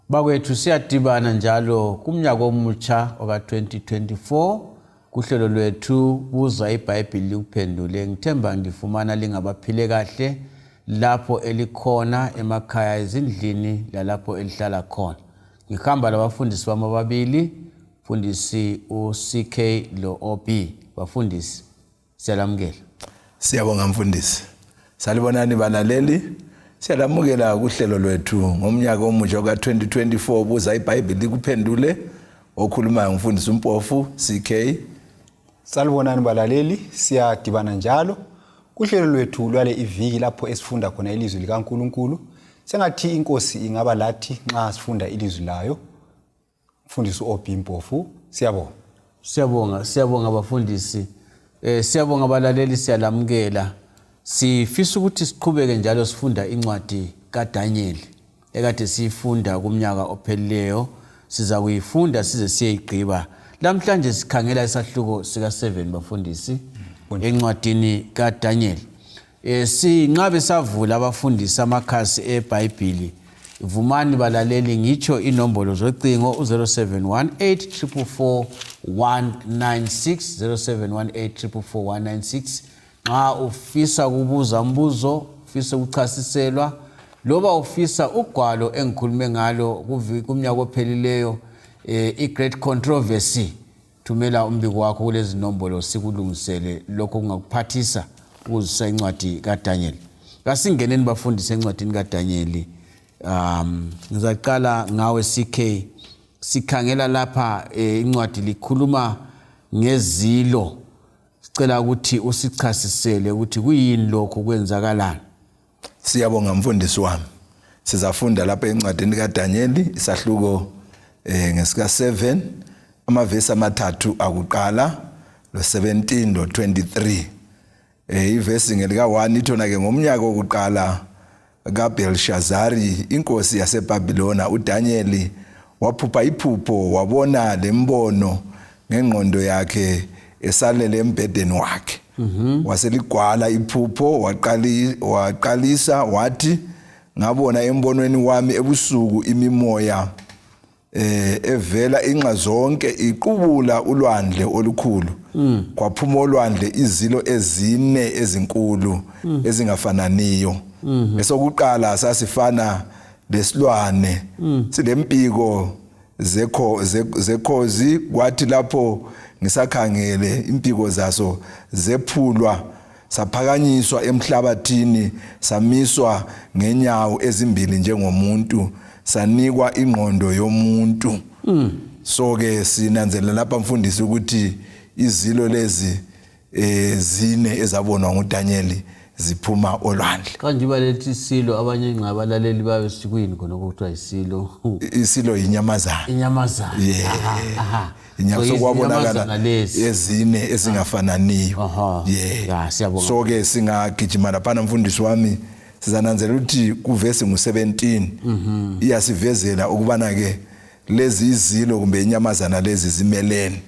Bakwethu siyadibana njalo kumnyaka omutsha oka 2024 kuhlelo lwethu Buza ibhayibili likuphendule. Ngithemba ngifumana lingabaphile kahle lapho elikhona emakhaya ezindlini lalapho elihlala khona. Ngikhamba labafundisi bami ababili, mfundisi uCK lo OB. Bafundisi siyalamukela. Siyabonga mfundisi. Salibonani balaleli. Siyalamukela kuhlelo lwethu ngomnyaka omutsha ka 2024 Buza ibhayibili likuphendule okhuluma ngumfundisi uMpofu CK. Salibonani balaleli, siyadibana njalo kuhlelo lwethu lwale iviki lapho esifunda khona ilizwi likaNkulunkulu. Sengathi inkosi ingaba lathi nxa sifunda ilizwi layo. Mfundisi OB Mpofu, siyabonga. Siyabonga bafundisi. Siyabonga balaleli, siyalamukela. Sifisa ukuthi siqhubeke njalo sifunda incwadi kaDaniel ekade sifunda kumnyaka ophelileyo. Siza kuyifunda size siyigqiba. Lamhlanje sikhangela isahluko sika 7 bafundisi encwadini kaDaniel. Sinqabe savula abafundisi amakhasi eBhayibhili. Vumani balaleli ngitsho inombolo zocingo u0718 444 196 0718 444 196. Nxa ufisa kubuza umbuzo, ufisa ukuchasiselwa, loba ufisa ugwalo engikhulume ngalo kumnyaka ophelileyo, i-great controversy, thumela umbiko wakho kulezi nombolo sikulungisele lokho kungakuphathisa ukuzisa incwadi kaDaniel. Kasingeneni bafundise encwadini kaDaniel. Ngizaqala ngawe CK. Sikhangela lapha incwadi likhuluma ngezilo. Sicela ukuthi usichasisele ukuthi kuyini lokho kwenzakalana. Siyabonga mfundisi wami. Sizafunda lapha encwadini kaDaniel isahluko ngesika 7 amavesi amathathu akuqala lo 17 lo 23. Ivesi ngelika 1 ithona ke ngomnyaka wokuqala kaBelshazari inkosi yaseBabilona uDaniel waphupha iphupho wabona lembono ngengqondo yakhe esalele embedeni wakhe. Waseligwala iphupho waqalisa wathi ngabona embonweni wami ebusuku imimoya evela inxa zonke iqubula ulwandle olukhulu. Kwaphuma olwandle izilo ezine ezinkulu ezingafananiyo. Esokuqala sasifana lesilwane silempiko zekhozi, kwathi lapho ngisakhangele impiko zaso zephulwa saphakanyiswa emhlabathini samiswa ngenyawo ezimbili njengomuntu sanikwa ingqondo yomuntu. So ke sinanzelela lapha mfundisi ukuthi izilo lezi zine ezabonwa nguDaniel ziphuma olwandle. Kanjiba lethi isilo abanye ngabalaleli babe sikuyini khona ukuthiwa isilo. Isilo inyamazana. Inyamazana. Aha. Inyama sokwabonakala ezine ezingafananiyo. Siyabonga. So ke singagijima lapha mfundisi wami sizananzelela ukuthi kuvesi ngu17 iyasivezela ukubana ke lezi izilo kumbe inyamazana lezi zimelene.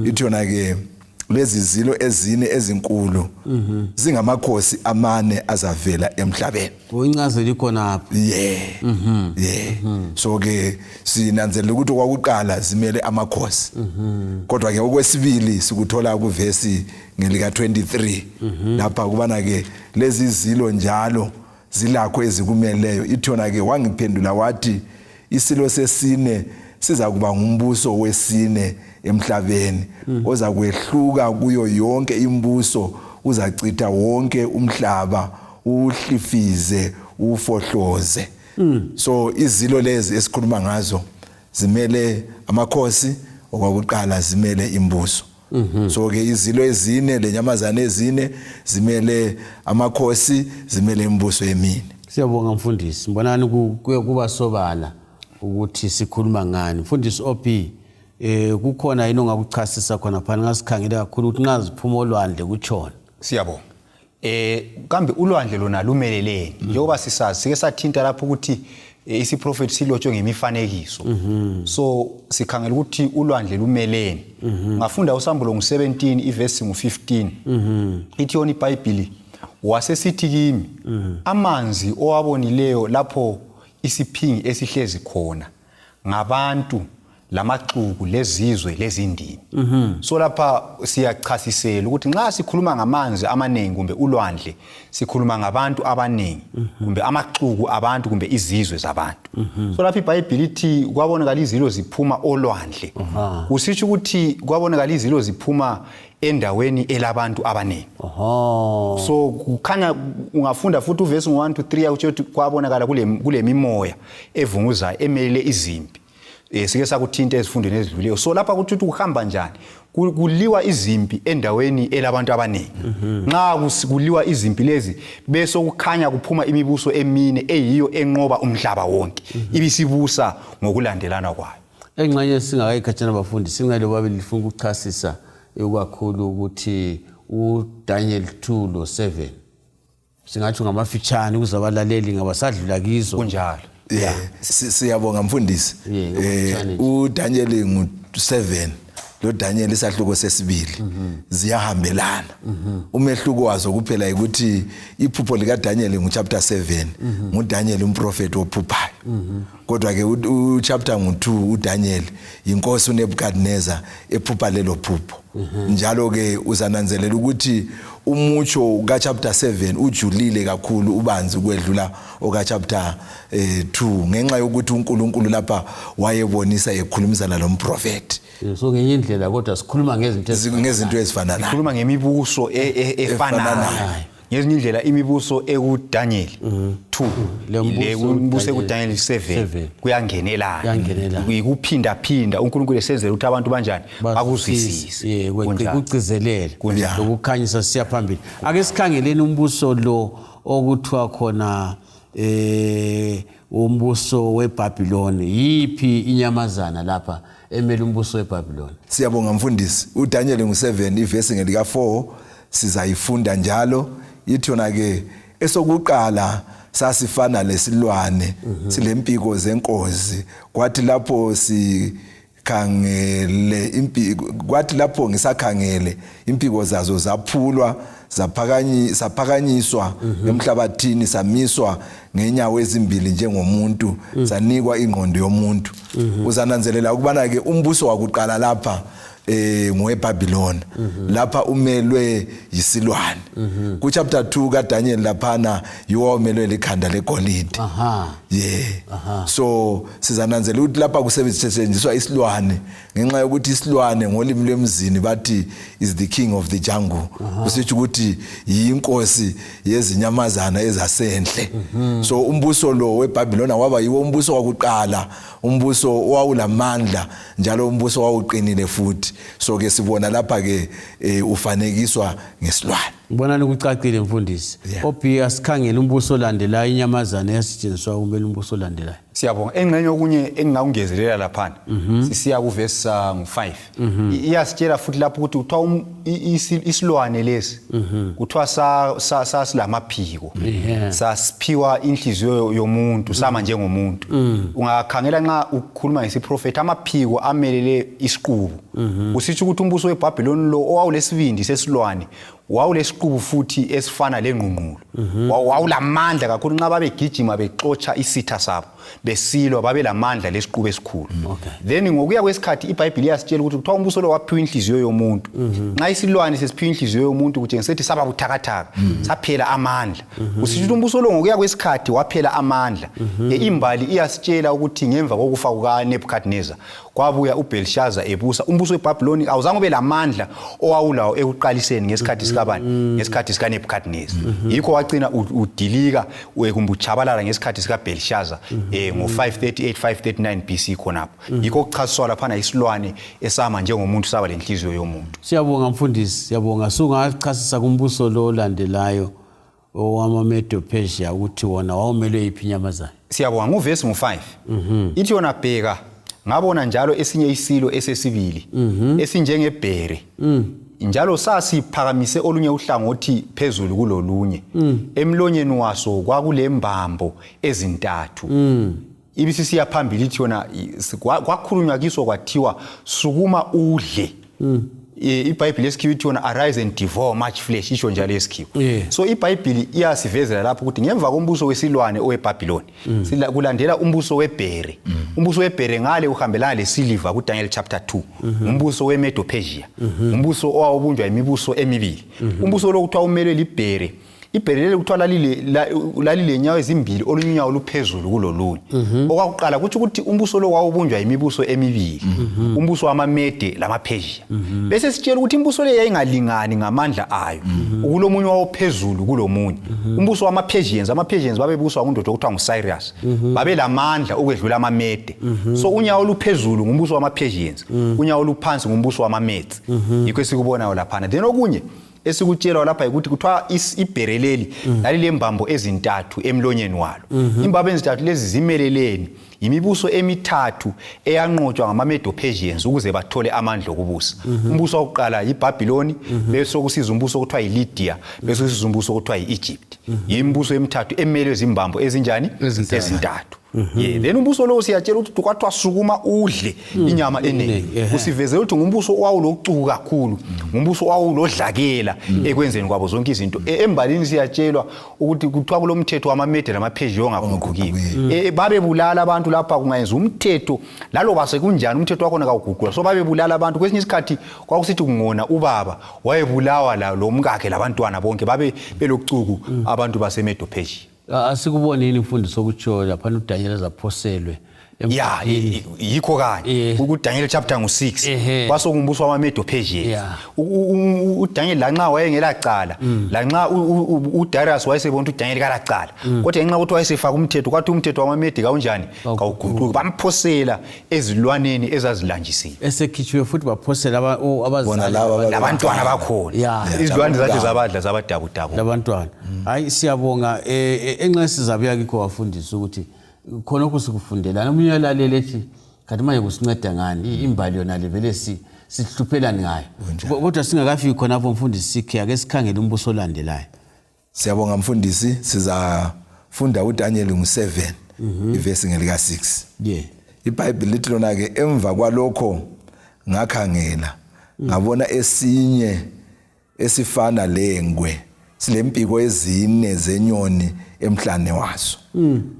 Ithona ke lezi zilo ezine ezinkulu zingamakhosi amane azavela emhlabeni. Uyincazelo ikhona apha. So ke sinanzelela ukuthi kwakuqala zimele amakhosi. Kodwa ke okwesibili sikuthola kuvesi ngelika 23 lapha kubana ke lezi zilo njalo zilakho ezikumeleyo. Ithona ke wangiphendula wathi isilo sesine siza kuba ngumbuso wesine emhlabeni oza kwehluka kuyo yonke imbuso, uzacitha wonke umhlaba uhlifize ufohloze. So izilo lezi esikhuluma ngazo zimele amakhosi, okwakuqala zimele imbuso. So ke izilo ezine lenyamazana ezine zimele amakhosi, zimele imbuso emini. Siyabonga mfundisi. Mbonani kuba sobala ukuthi sikhuluma ngani. Mfundisi OB, kukhona yini ongakuchasisa khona phana ngasikhangela kakhulu ukuthi nxa ziphuma olwandle kutshona. Siyabonga. Kambe ulwandle lona lumeleleni? Njengoba sisazi sike sathinta lapho ukuthi isiprofeti silotshwe ngemifanekiso. So sikhangela ukuthi ulwandle lumeleni. Ngafunda uSambulo ngu17 ivesi ngu15. Ithi yona iBhayibhili wasesithi kimi amanzi owabonileyo lapho isiphingi esihlezi khona ngabantu lamaxuku lezizwe lezindimi. So lapha siyachasisela ukuthi nxa sikhuluma ngamanzi amaningi kumbe ulwandle sikhuluma ngabantu abaningi kumbe amaxuku abantu kumbe izizwe zabantu. So lapha iBhayibheli lithi kwabonakala izilo ziphuma olwandle. Kusitsho ukuthi kwabonakala izilo ziphuma endaweni elabantu abaningi. So kukhanya ungafunda futhi uverse 1 to 3 ukuthi kwabonakala kule mimoya evunguzayo emelele izimpi. Sike sakuthinta ezifundweni ezidluleyo. So lapha kuthi ukuhamba njani? Kuliwa izimpi endaweni elabantu abaningi. Nxa kuliwa izimpi lezi bese kukhanya kuphuma imibuso emine eyiyo enqoba umhlaba wonke. Ibisibusa ngokulandelana kwayo. Engxenye singakayikhathana abafundi singale babili lifuna ukuchasisa ekakhulu ukuthi uDaniel 2 lo 7. Singathi ngamafitshane ukuzabalaleli ngabasadlula kizo. Kunjalo. Yeah. Siyabonga mfundisi. uDaniel ngu7 lo Daniel isahluko sesibili ziyahambelana. Umehluko wazo kuphela ukuthi iphupho lika Daniel nguchapter 7 nguDaniel umprofeti ophuphayo. Kodwa ke uchapter ngu2 uDaniel inkosi uNebukadnezar ephupha lelo phupho. Njalo ke uzananzelela ukuthi umutsho ka chapter 7 ujulile kakhulu ubanzi kwedlula oka chapter 2 ngenxa yokuthi uNkulunkulu lapha wayebonisa ekhulumisana lomprofeti. So ngenye indlela kodwa sikhuluma ngezinto ezifana nayo. Sikhuluma ngemibuso efanayo. Ngezinye indlela imibuso ekuDaniel 2 lembuso ekuDaniel 7 kuyangenelana. Ukuphinda phinda uNkulunkulu esenzela ukuthi abantu banjani bakuzwisise. Kucizelele ukukhanyisa siya phambili. Ake sikhangeleni umbuso lo okuthiwa khona umbuso weBhabhiloni. Yipi inyamazana lapha emele umbuso weBhabhiloni? Siyabonga mfundisi. uDaniel ngu7 iverse ngelika 4 sizayifunda njalo. Yithona ke esokuqala sasifana lesilwane silempiko zenkozi. Kwathi lapho sikhangele impiko, kwathi lapho ngisakhangele impiko zazo zaphulwa zaphakanyiswa emhlabathini samiswa ngenyawo ezimbili njengomuntu sanikwa ingqondo yomuntu. Uzananzelela ukubana ke umbuso wakuqala lapha ngoweBhabhiloni lapha umelwe yisilwane. Ku chapter 2 kaDaniel laphana yiwo umelwe likhanda legolide. So sizananzelela ukuthi lapha kusetshenziswa isilwane ngenxa yokuthi isilwane ngolimi lwemzini bathi is the king of the jungle. Kusitsho ukuthi yinkosi yezinyamazana ezasendle. So umbuso lo weBhabhiloni waba yiwo umbuso wakuqala, umbuso owawulamandla njalo umbuso owawuqinile futhi. So ke sibona lapha ke ufanekiswa ngesilwane. Ngibonani kucacile mfundisi. Obhi asikhangele umbuso olandelayo inyamazana yasetshenziswa kumele umbuso olandelayo. Siyabonga. Engxenye okunye engingakungezelela lapha sisiya kuverse 5. Iyasitshela futhi lapho ukuthi kuthiwa isilwane lesi kuthiwa sasilamaphiko. Sasiphiwa inhliziyo yomuntu sama njengomuntu. Ungakhangela nxa ukukhuluma ngesiprofeti amaphiko amelele isiqubu. Usitsho ukuthi umbuso weBhabhiloni lo owawulesibindi sesilwane wawulesiqubu futhi esifana lengqungqulo. Wawulamandla kakhulu nxa babegijima bexotsha isitha sabo besilwa babelamandla lesiqubu esikhulu. Then ngokuya kwesikhathi iBhayibheli yasitshela ukuthi kuthiwa umbuso lo waphiwa inhliziyo yomuntu. Nxa isilwane sesiphiwa inhliziyo yomuntu kutshengisa ukuthi saba buthakathaka saphela amandla. Usitsho ukuthi umbuso lo ngokuya kwesikhathi waphela amandla. Imbali iyasitshela ukuthi ngemva kokufa kukaNebukadnezar kwabuya uBelshaza ebusa. Umbuso weBhabhiloni awuzange ube lamandla owawulawo ekuqaliseni ngesikhathi sikabani ngesikhathi sikaNebukadnezar. Yikho wagcina udilika kumbe uchabalala ngesikhathi sikaBelshaza ngo538 539 BC khonapho. Yikho ukuchasiswa lapha isilwane esama njengomuntu saba lenhliziyo yomuntu. Siyabonga mfundisi, siyabonga. Sungachasisa kumbuso lo olandelayo owamaMedo Persia ukuthi wona wawumelwe yiphi inyamazana? Siyabonga nguverse 5. Ithi yona bheka ngabona njalo esinye isilo esesibili esinjengebhere. Njalo sasiphakamise olunye uhlangothi phezulu kulolunye. Emlonyeni waso kwakulembambo ezintathu. Ibisisiya phambili ithi yona kwakhulunywa kiso kwathiwa sukuma udle. iBhayibheli lesikhiwa ithi arise and devour much flesh isho njalo lesikhiwa. So iBhayibheli iyasivezela lapho ukuthi ngemva kombuso wesilwane oweBhabhiloni kulandela umbuso weBhere. Umbuso weBhere ngale uhambelana leSiliva kuDaniel chapter 2. Umbuso weMedo Persia. Umbuso owawubunjwa imibuso emibili. Umbuso lo kuthiwa umelwe liBhere. IBhere leli kuthiwa lalile nyawo ezimbili olunyawo luphezulu kulolunye. Okwakuqala kuthi ukuthi umbuso lo wawubunjwa imibuso emibili. Umbuso wamaMede lamaPersia. Bese sitshela ukuthi imbuso le yayingalingani ngamandla ayo. Kulomunye wawophezulu kulomunye. Umbuso wamaPersians babebuswa ngundoda okuthiwa nguCyrus. Babelamandla okwedlula amaMede. So unyawo luphezulu ngumbuso wamaPersians. Unyawo luphansi ngumbuso wamaMedes. Yikho esikubonayo lapha. Then okunye esikutshelwa lapha ukuthi kuthiwa iBhere leli lalilembambo ezintathu emlonyeni walo. Imbambo ezintathu lezi zimeleleni imibuso emithathu eyanqotshwa ngamaMedo Persians ukuze bathole amandla okubusa. Umbuso wokuqala yiBhabhiloni, bese kusiza umbuso okuthiwa yiLydia, bese kusiza umbuso okuthiwa yiEgypt. Yimibuso emithathu emelwe izimbambo ezinjani? Ezintathu. Then umbuso lo siyatshela ukuthi kwathiwa sukuma udle inyama eningi. Usivezela ukuthi ngumbuso owawulocuku kakhulu, ngumbuso owawulodlakela ekwenzeni kwabo zonke izinto. Embalini siyatshelwa ukuthi kuthiwa kulomthetho wamaMede lamaPersia ongaguqukiwe. Babebulala abantu lapha kungayenza umthetho laloba sekunjani umthetho wakhona kawuguqulwa. So babebulala abantu kwesinye isikhathi kwakusithi kungona ubaba wayebulawa lo mkakhe labantwana bonke babe belocuku abantu baseMedo Persia. Asikubonini imfundiso okutsho lapha uDaniel zaphoselwe. Yikho kanye uDaniel chapter 6 kwasokumbuso wamaMedo Persia. uDaniel lanxa wayengelacala, lanxa uDarius wayesebona ukuthi uDaniel kalacala, kodwa ngenxa ukuthi wayesefaka umthetho kwathi umthetho wamaMede kaunjani kawuguquki, bamphosela ezilwaneni ezazilanjisile. Esekhithiwe futhi baphosela abantwana bakhona. Izilwane zathi zabadla zabadabudabu labantwana. Hayi siyabonga enxa sizabuya kikho wafundisa ukuthi khona okusikufundela nomunye yalalela ethi kanti manje kusinceda ngani imbali yona levele sihluphelani ngayo, kodwa singakafiki khona apho mfundisi sikhe ake sikhangele umbuso olandelayo. Siyabonga mfundisi, sizafunda uDaniel 7 ivesi ngelika 6. iBhayibheli lithi lona ke emva kwalokho ngakhangela ngabona esinye esifana lengwe silempiko ezine zenyoni emhlane waso.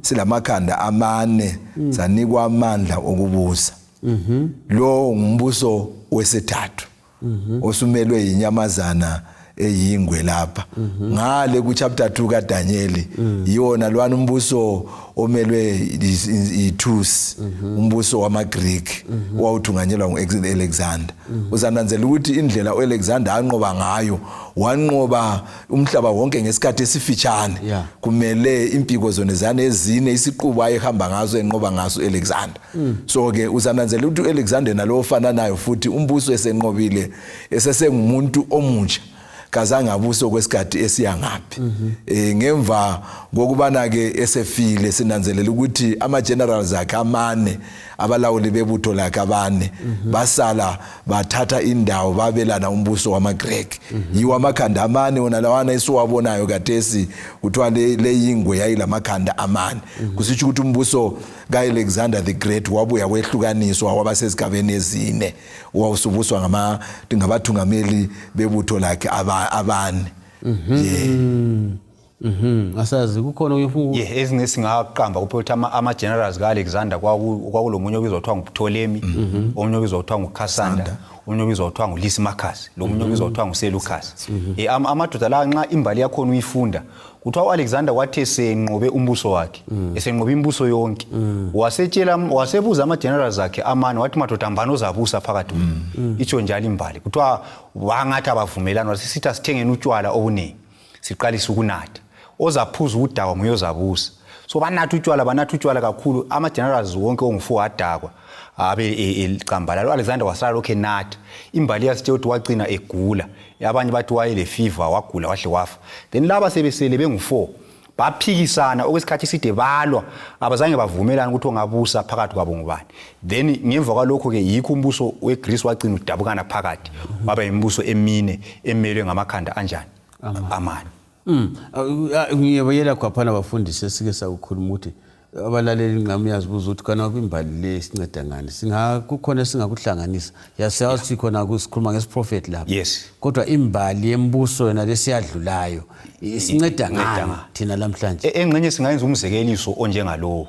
Silamakhanda amane zanikwa amandla okubusa. Lo ngumbuso wesithathu osumelwe inyamazana eyingwe lapha. Ngale ku chapter 2 kaDaniel yona lwana umbuso omelwe iThus, umbuso wamaGreek owawuthunganyelwa nguAlexander. Uzananzela ukuthi indlela uAlexander anqoba ngayo wanqoba umhlaba wonke ngesikhathi esifitshane. Kumele impiko zonezana ezine isiqubu ayehamba ngazo enqoba ngaso uAlexander. So ke uzananzela ukuthi uAlexander nalo ofana nayo futhi umbuso esenqobile esesengumuntu omutsha kazange abuse kwesikhathi esiyangaphi. Ngemva kokubana ke esefile sinanzelela ukuthi ama generals akhe amane abalawuli bebutho lakhe abane basala bathatha indawo babelana umbuso wamaGreek. Yiwa amakhanda amane wona lawana esiwabonayo kathesi kuthiwa leyingwe yayilamakhanda amane. Kusitsho ukuthi umbuso kaAlexander the Great wabuya wehlukaniswa waba sesigabeni ezine, wawusubuswa ngabathungameli bebutho lakhe abane. Asazi kukhona uyifungu ezinye singaqamba ukuthi ama generals kaAlexander kwakulomunye obizwa kuthiwa nguPtolemy, omunye obizwa kuthiwa nguCassandra, omunye obizwa kuthiwa nguLysimachus, lomunye obizwa kuthiwa nguSeleucus. Amadoda la nxa imbali yakho uyifunda kuthiwa uAlexander wathi esenqobe umbuso wakhe, esenqobe imbuso yonke, wasebuza ama generals akhe amane wathi madoda mbani ozabusa phakathi. Itsho njalo imbali kuthiwa wangathi abavumelana wasisithi sithengeni utshwala obuningi siqalisa ukunatha, ozaphuza udakwa nguye ozabusa. So banatha utshwala kakhulu, ama generals wonke ongu4 adakwa abe elicambala. uAlexander wasala lokho enatha, imbali yasithe ukuthi wagcina egula, abanye bathi wayele fever wagula wahle wafa. Then laba sebesele bengu4 baphikisana okwesikhathi side balwa, abazange bavumelana ukuthi ongabusa phakathi kwabo ngubani. Then ngemva kwalokho ke yikho umbuso weGreece wagcina udabukana phakathi waba imibuso emine emelwe ngamakhanda anjani amane. Ngiyabuyela kwaphana abafundisi esike sakukhuluma ukuthi abalaleli ngamiyazibuza ukuthi kana kwimbali le sinceda ngani kukhona singakuhlanganisa yasazi khona kusikhuluma ngesiprofeti lapha yes kodwa imbali yembuso yona lesiyadlulayo isinceda ngani thina namhlanje engxenye singayenza umzekeliso onjengalowo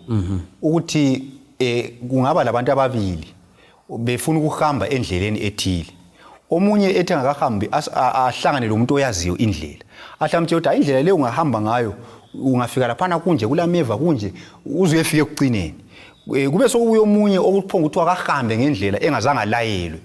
ukuthi kungaba labantu ababili befuna ukuhamba endleleni ethile omunye ethi angakahambi ahlangane lomuntu oyaziyo indlela ahlamthe ukuthi indlela le ungahamba ngayo ungafika lapha kunje kulameva kunje uzuyefika ekucineni kube sokubuye omunye okuphonga ukuthi akahambe ngendlela engazange layelwe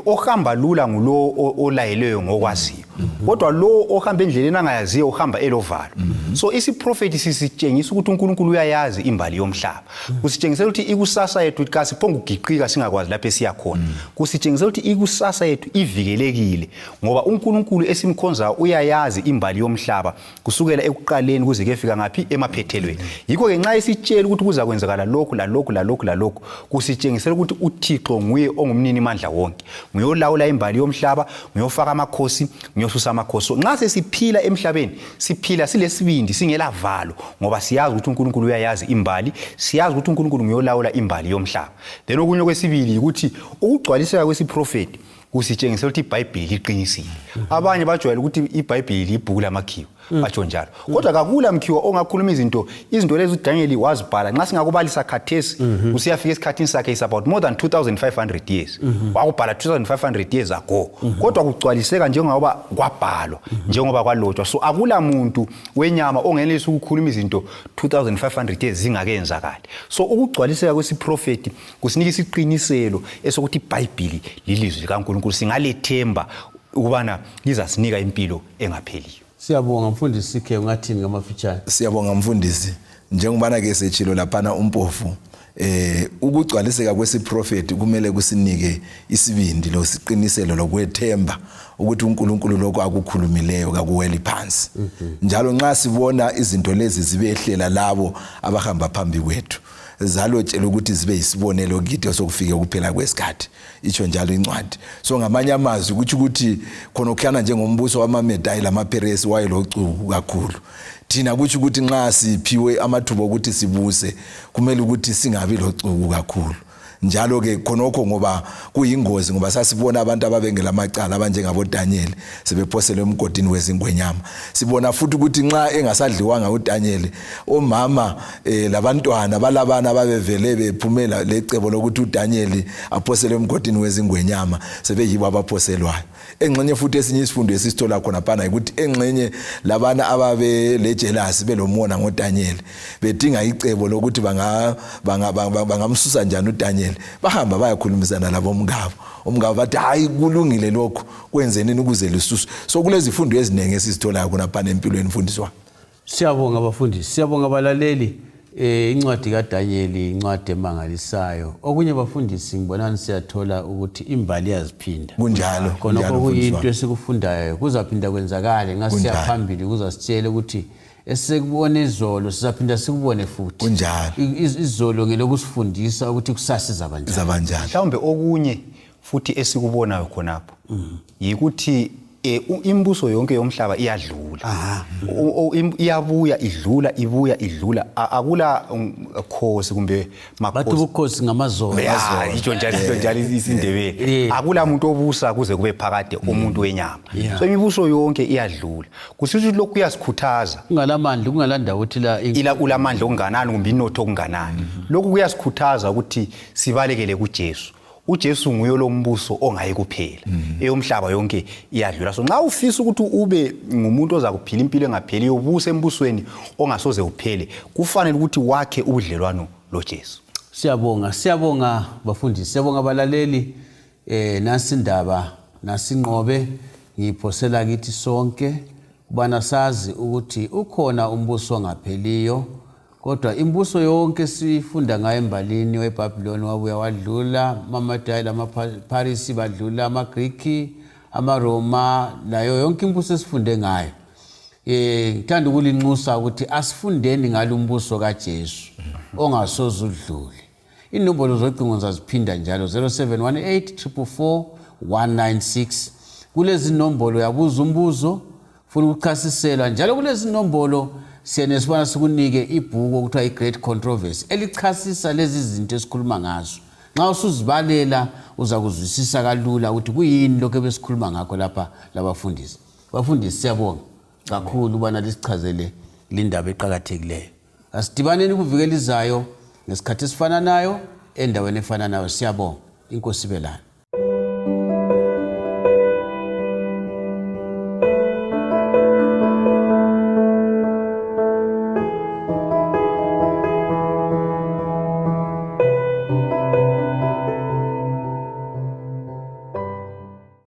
ohamba lula ngulo olayelweyo ngokwaziyo kodwa lo ohamba endleleni angayaziyo uhamba elovalo so isiprofeti sisitshengisa ukuthi uNkulunkulu uyayazi imbali yomhlaba kusitshengisela ukuthi ikusasa yethu kasiphonga ugiqika singakwazi lapho esiya khona kusitshengisela ukuthi ikusasa yethu ivikelekile ngoba uNkulunkulu esimkhonza uyayazi imbali yomhlaba kusukela ekuqaleni kuze kuyefika ngapi emaphethelweni yikho ke nxa isitshela ukuthi kuza kwenzakala lokhu lalokhu kusitshengisela ukuthi uThixo nguye ongumnini mandla wonke nguyolawula imbali yomhlaba nguyofaka amakhosi nguyosusa amakhosi nxa sesiphila emhlabeni siphila silesibindi singela valo ngoba siyazi ukuthi uNkulunkulu uyayazi imbali siyazi ukuthi uNkulunkulu nguyolawula imbali yomhlaba then okunye kwesibili ukuthi ukugcwaliseka kwesiprofeti kusitshengisela ukuthi iBhayibheli liqinisile abanye bajwayele ukuthi iBhayibheli libhuku lamakhiwa batsho njalo kodwa kakula mkhiwa ongakhuluma izinto lezi uDaniel wazibhala nxa singakubalisa khathesi usiyafika esikhathini sakhe is about more than 2500 years wakubhala 2500 years ago kodwa kugcwaliseka njengoba kwabhalwa njengoba kwalotshwa so akula muntu wenyama ongenelisa ukukhuluma izinto 2500 years zingakenzakali so ukugcwaliseka kwesiprofeti kusinika isiqiniselo esokuthi iBhayibheli lilizwi likaNkulunkulu singalethemba ukubana lizasinika impilo engapheliyo. Siyabonga mfundisi Sikhe ungathini ngamafitshane. Siyabonga mfundisi njengobana ke sechilo laphana umpofu ukugcwaliseka kwesiprofeti kumele kusinike isibindi lo siqiniselo lokwethemba ukuthi uNkulunkulu lokho akukhulumileyo kakuweli phansi njalo nxa sibona izinto lezi zibehlela labo abahamba phambi kwethu zalotshela ukuthi zibe isibonelo kithi sokufika kuphela kwesikhathi icho njalo incwadi so ngamanye amazwi ukuthi khona okukhana njengombuso wamaMedai lamaPeresi wayelocuku kakhulu thina ukuthi nxa siphiwe amathuba ukuthi sibuse kumele ukuthi singabi locuku kakhulu njalo ke khonokho ngoba kuyingozi ngoba sasibona abantu ababengela amacala abanjengabo Daniel sebephoselwe emgodini wezingwenyama sibona futhi ukuthi nxa engasadliwanga uDaniel omama labantwana balabana babevele bephumela lecebo lokuthi uDaniel aphoselwe emgodini wezingwenyama sebeyibo abaphoselwayo engxenye futhi esinye isifundo esisithola khona phana ukuthi engxenye labana ababe lejealous belomona ngoDaniel bedinga icebo lokuthi bangamsusa njani uDaniel bahamba bayakhulumisana labo umngabo bathi hayi kulungile lokho kwenzeni ukuze lisusu so kulezi ifundo ezinenge esizithola khona phana empilweni mfundiswa. Siyabonga abafundisi siyabonga abalaleli incwadi kaDaniel incwadi emangalisayo okunye bafundisi ngibonani siyathola ukuthi imbali yaziphinda kunjalo khona okuyinto esikufundayo kuzaphinda kwenzakala ngasiya phambili kuzasitshela ukuthi esekubona izolo sizaphinda sikubone futhi kunjalo izolo ngelokusifundisa ukuthi kusasiza banjani mhlawumbe okunye futhi esikubonayo khonapho yikuthi imbuso yonke yomhlaba iyadlula iyabuya idlula akula khosi kumbe makhosi bathi ubukhosi ngamazolo itsho njalo isindebele akula umuntu obusa kuze kube phakade umuntu wenyama so imibuso yonke iyadlula kusho lokhu kuyasikhuthaza kungalamandla kungalandawo uthi ila ulamandla onganani kumbe inotho onganani lokhu kuyasikhuthaza ukuthi sibalekele kuJesu uJesu nguye lo mbuso ongayi kuphela eyomhlaba yonke iyadlula so nxa ufisa ukuthi ube ngumuntu oza kuphila impilo engapheli ubuse embusweni ongasoze uphele kufanele ukuthi wakhe ubudlelwano loJesu. Siyabonga bafundisi siyabonga abalaleli nasi indaba nasinqobe ngiphosela kithi sonke bana sazi ukuthi ukhona umbuso ongapheliyo kodwa imbuso yonke sifunda ngayo embalini weBabylon wabuya wadlula amaMedai lamaParisi badlula amaGriki amaRoma nayo yonke imbuso esifunde ngayo ngithanda ukulinxusa ukuthi asifundeni ngalumbuso kaJesu ongasoze udlule inombolo zocingo ngizaziphinda njalo 0718444196 kulezi nombolo yabuza umbuzo funa ukuchasiselwa njalo kulezi nombolo siyenesibona sikunike ibhuku okuthiwa i-Great Controversy elichasisa lezi zinto esikhuluma ngazo. Nxa usuzibalela uza kuzwisisa kalula ukuthi kuyini lokho ebesikhuluma ngakho lapha labafundisi. Bafundisi siyabonga kakhulu ubana lisichazele lindaba eqhakathekileyo. Asidibaneni kuvikela izayo ngesikhathi esifana nayo endaweni efana nayo. Siyabonga. Inkosi ibelani.